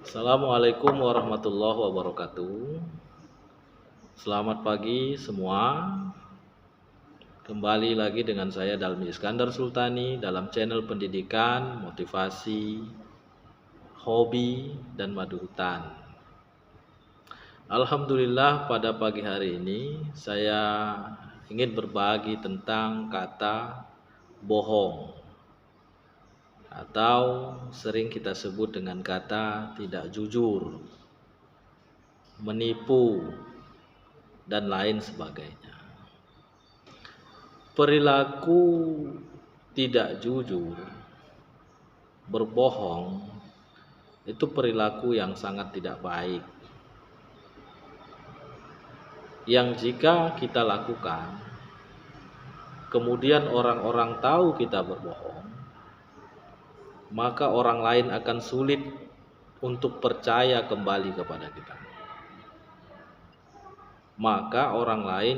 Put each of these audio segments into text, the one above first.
Assalamualaikum warahmatullahi wabarakatuh. Selamat pagi semua. Kembali lagi dengan saya Dalmi Iskandar Sultani dalam channel pendidikan, motivasi, hobi, dan madu hutan. Alhamdulillah pada pagi hari ini saya ingin berbagi tentang kata bohong, atau sering kita sebut dengan kata tidak jujur, menipu, dan lain sebagainya. Perilaku tidak jujur, berbohong, itu perilaku yang sangat tidak baik, yang jika kita lakukan kemudian orang-orang tahu kita berbohong, maka orang lain akan sulit untuk percaya kembali kepada kita. Maka orang lain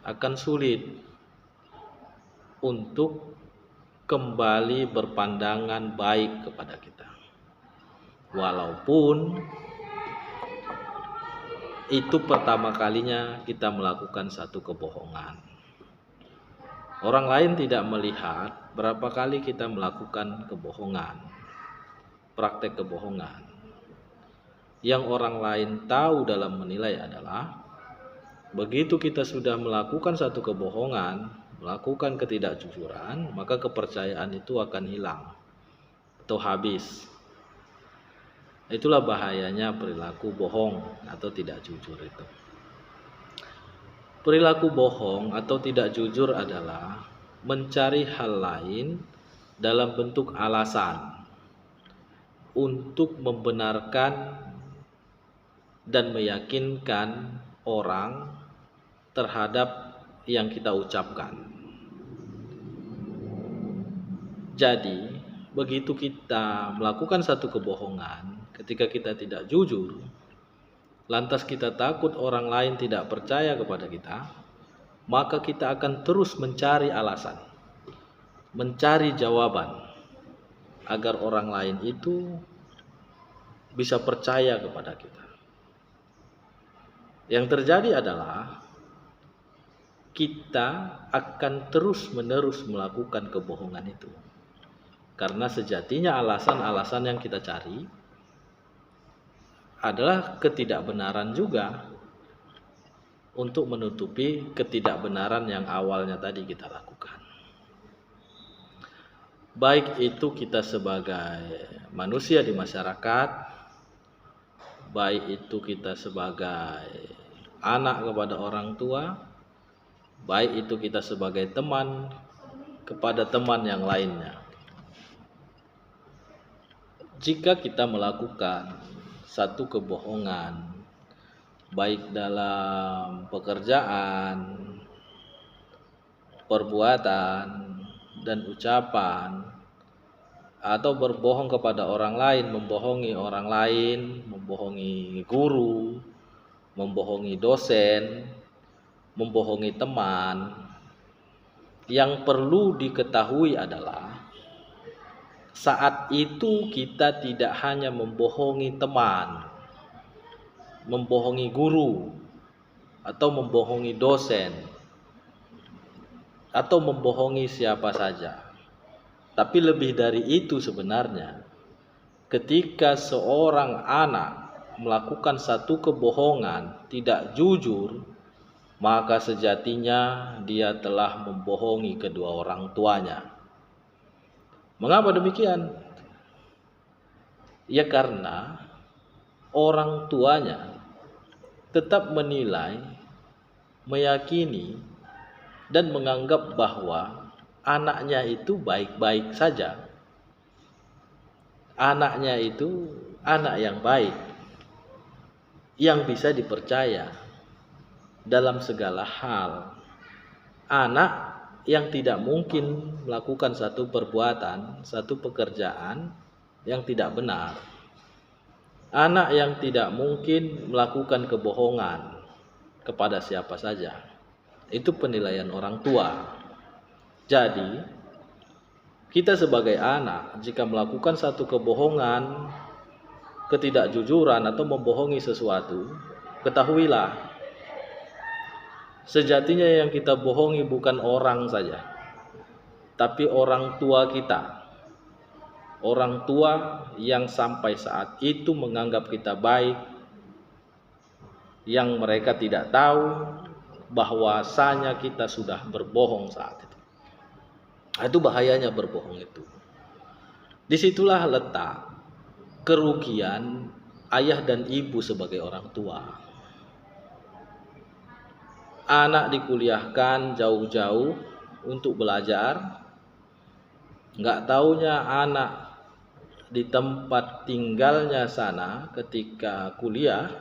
akan sulit untuk kembali berpandangan baik kepada kita, walaupun itu pertama kalinya kita melakukan satu kebohongan. Orang lain tidak melihat berapa kali kita melakukan kebohongan, praktek kebohongan. Yang orang lain tahu dalam menilai adalah begitu kita sudah melakukan satu kebohongan, melakukan ketidakjujuran, maka kepercayaan itu akan hilang atau habis. Itulah bahayanya perilaku bohong atau tidak jujur itu. Perilaku bohong atau tidak jujur adalah mencari hal lain dalam bentuk alasan untuk membenarkan dan meyakinkan orang terhadap yang kita ucapkan. Jadi, begitu kita melakukan satu kebohongan, ketika kita tidak jujur, lantas kita takut orang lain tidak percaya kepada kita, maka kita akan terus mencari alasan, mencari jawaban, agar orang lain itu bisa percaya kepada kita. Yang terjadi adalah kita akan terus-menerus melakukan kebohongan itu, karena sejatinya alasan-alasan yang kita cari adalah ketidakbenaran juga untuk menutupi ketidakbenaran yang awalnya tadi kita lakukan. Baik itu kita sebagai manusia di masyarakat, baik itu kita sebagai anak kepada orang tua, baik itu kita sebagai teman kepada teman yang lainnya. Jika kita melakukan satu kebohongan, baik dalam pekerjaan, perbuatan, dan ucapan, atau berbohong kepada orang lain, membohongi orang lain, membohongi guru, membohongi dosen, membohongi teman, yang perlu diketahui adalah saat itu kita tidak hanya membohongi teman, membohongi guru, atau membohongi dosen, atau membohongi siapa saja. Tapi lebih dari itu sebenarnya, ketika seorang anak melakukan satu kebohongan, tidak jujur, maka sejatinya dia telah membohongi kedua orang tuanya. Mengapa demikian? Ya karena orang tuanya tetap menilai, meyakini, dan menganggap bahwa anaknya itu baik-baik saja. Anaknya itu anak yang baik, yang bisa dipercaya dalam segala hal. Anak yang tidak mungkin melakukan satu perbuatan, satu pekerjaan yang tidak benar. Anak yang tidak mungkin melakukan kebohongan kepada siapa saja. Itu penilaian orang tua. Jadi, kita sebagai anak jika melakukan satu kebohongan ketidakjujuran atau membohongi sesuatu, ketahuilah sejatinya yang kita bohongi bukan orang saja, tapi orang tua kita. Orang tua yang sampai saat itu menganggap kita baik, yang mereka tidak tahu bahwasanya kita sudah berbohong saat itu. Itu bahayanya berbohong itu. Disitulah letak kerugian ayah dan ibu sebagai orang tua. Anak dikuliahkan jauh-jauh untuk belajar, nggak taunya anak di tempat tinggalnya sana ketika kuliah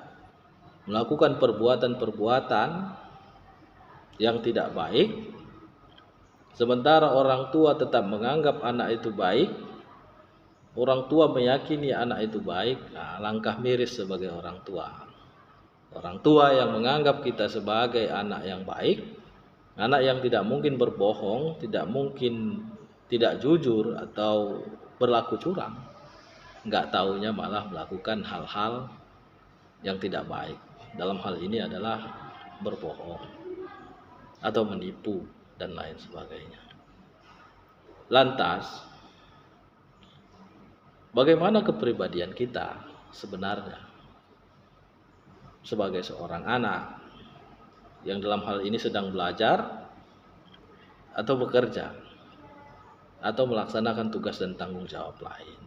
melakukan perbuatan-perbuatan yang tidak baik, sementara orang tua tetap menganggap anak itu baik, orang tua meyakini anak itu baik. Nah, langkah miris sebagai orang tua. Orang tua yang menganggap kita sebagai anak yang baik, anak yang tidak mungkin berbohong, tidak mungkin tidak jujur atau berlaku curang, nggak taunya malah melakukan hal-hal yang tidak baik. Dalam hal ini adalah berbohong atau menipu dan lain sebagainya. Lantas, bagaimana kepribadian kita sebenarnya sebagai seorang anak yang dalam hal ini sedang belajar atau bekerja atau melaksanakan tugas dan tanggung jawab lain?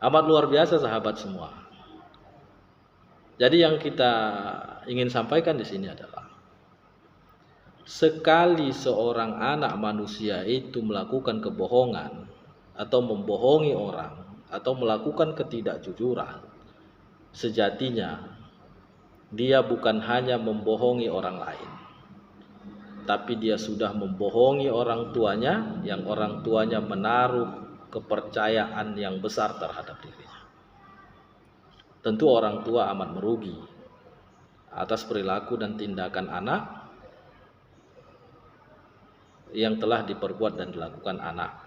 Amat luar biasa sahabat semua. Jadi yang kita ingin sampaikan di sini adalah, sekali seorang anak manusia itu melakukan kebohongan atau membohongi orang atau melakukan ketidakjujuran, sejatinya dia bukan hanya membohongi orang lain, tapi dia sudah membohongi orang tuanya, yang orang tuanya menaruh kepercayaan yang besar terhadap dirinya. Tentu orang tua amat merugi atas perilaku dan tindakan anak yang telah diperbuat dan dilakukan anak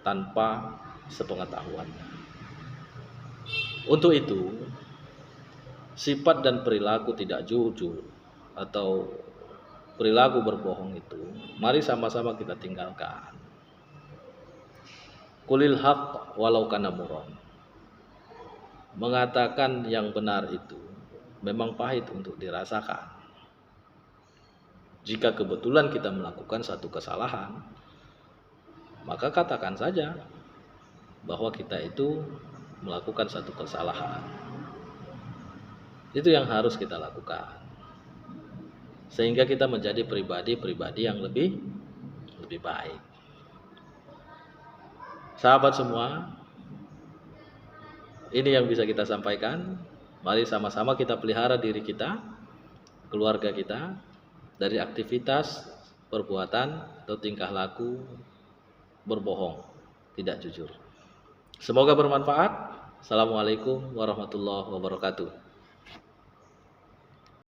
tanpa sepengetahuannya. Untuk itu, sifat dan perilaku tidak jujur atau perilaku berbohong itu mari sama-sama kita tinggalkan. Qulil haq walau kana murran. Mengatakan yang benar itu memang pahit untuk dirasakan. Jika kebetulan kita melakukan satu kesalahan, maka katakan saja bahwa kita itu melakukan satu kesalahan. Itu yang harus kita lakukan, sehingga kita menjadi pribadi-pribadi yang lebih baik. Sahabat semua, ini yang bisa kita sampaikan. Mari sama-sama kita pelihara diri kita, keluarga kita, dari aktivitas, perbuatan, atau tingkah laku berbohong, tidak jujur. Semoga bermanfaat. Assalamualaikum warahmatullahi wabarakatuh.